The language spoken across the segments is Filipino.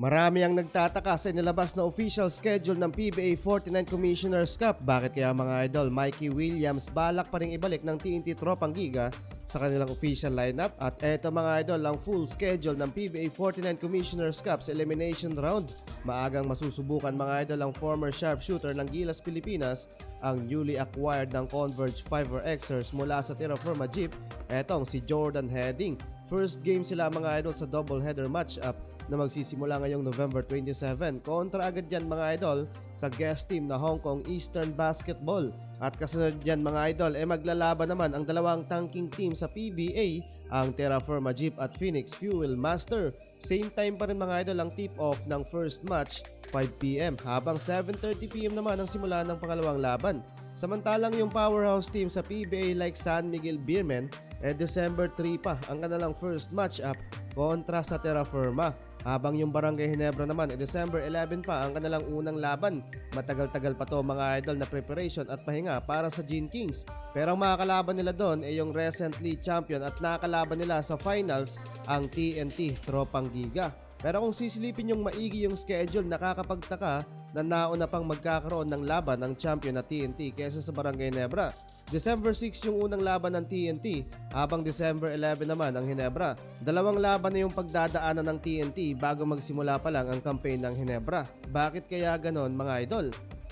Marami ang nagtataka sa inilabas na official schedule ng PBA 49 Commissioners Cup. Bakit kaya mga idol, Mikey Williams balak pa rin ibalik ng TNT Tropang Giga sa kanilang official lineup? At eto mga idol, ang full schedule ng PBA 49 Commissioners Cup sa elimination round. Maagang masusubukan mga idol ang former sharpshooter ng Gilas Pilipinas, ang newly acquired ng Converge 5Xers mula sa Terra Firma Jeep, etong si Jordan Heading. First game sila mga idol sa doubleheader matchup na magsisimula ngayong November 27. Kontra agad yan mga idol sa guest team na Hong Kong Eastern Basketball. At kasunod yan mga idol, maglalaban naman ang dalawang tanking team sa PBA, ang Terra Firma Jeep at Phoenix Fuel Master. Same time pa rin mga idol ang tip-off ng first match, 5pm, habang 7:30pm naman ang simula ng pangalawang laban. Samantalang yung powerhouse team sa PBA like San Miguel Beermen, December 3 pa ang kanilang first matchup kontra sa Terra Firma. Habang yung Barangay Ginebra naman, December 11 pa ang kanilang unang laban. Matagal-tagal pa to mga idol na preparation at pahinga para sa Gene Kings. Pero ang mga kalaban nila doon ay yung recently champion at nakalaban nila sa finals, ang TNT Tropang Giga. Pero kung sisilipin yung maigi yung schedule, nakakapagtaka na nauna pang magkakaroon ng laban ng champion na TNT kaysa sa Barangay Ginebra. December 6 yung unang laban ng TNT, habang December 11 naman ang Ginebra. Dalawang laban na yung pagdadaanan ng TNT bago magsimula pa lang ang campaign ng Ginebra. Bakit kaya ganon mga idol?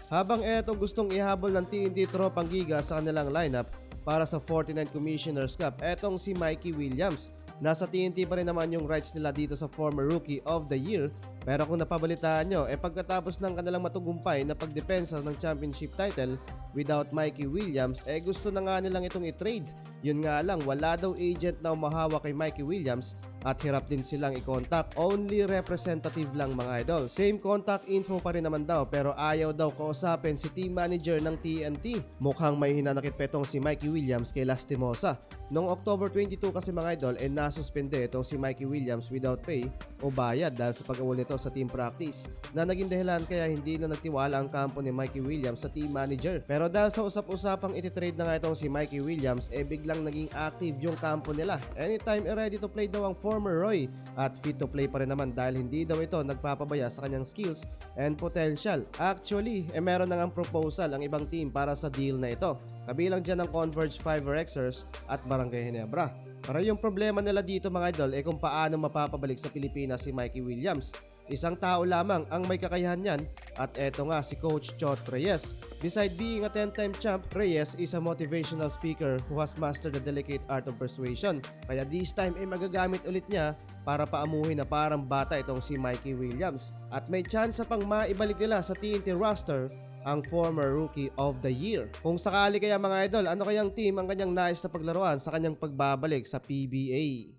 Habang eto gustong ihabol ng TNT Tropang Giga sa kanilang lineup para sa 49 Commissioners Cup, etong si Mikey Williams. Nasa TNT pa rin naman yung rights nila dito sa former Rookie of the Year. Pero kung napabalitaan nyo, pagkatapos ng kanilang matugumpay na pagdepensa ng championship title without Mikey Williams, gusto na nga nilang itong i-trade. Yun nga lang, wala daw agent na umahawak kay Mikey Williams at hirap din silang i-contact. Only representative lang mga idol. Same contact info pa rin naman daw, pero ayaw daw kausapin si team manager ng TNT. Mukhang may hinanakit petong si Mikey Williams kay Lastimosa. Noong October 22 kasi mga idol, nasuspende itong si Mikey Williams without pay o bayad dahil sa pag-awol nito sa team practice, na naging dahilan kaya hindi na nagtiwala ang kampo ni Mikey Williams sa team manager. Pero dahil sa usap-usapang ititrade na nga itong si Mikey Williams, biglang naging active yung kampo nila. Anytime ready to play daw ang former Roy, at fit to play pa rin naman dahil hindi daw ito nagpapabaya sa kanyang skills and potential. Actually, meron na ngang proposal ang ibang team para sa deal na ito. Kabilang dyan ang Converge 5Xers at Barangay Ginebra. Pero yung problema nila dito mga idol kung paano mapapabalik sa Pilipinas si Mikey Williams. Isang tao lamang ang may kakayahan yan, at eto nga si Coach Chot Reyes. Beside being a 10-time champ, Reyes is a motivational speaker who has mastered the delicate art of persuasion. Kaya this time magagamit ulit niya para paamuhin na parang bata itong si Mikey Williams. At may chance pang maibalik nila sa TNT roster ang former Rookie of the Year. Kung sakali kaya mga idol, ano kayang team ang kanyang nais na paglaruan sa kanyang pagbabalik sa PBA?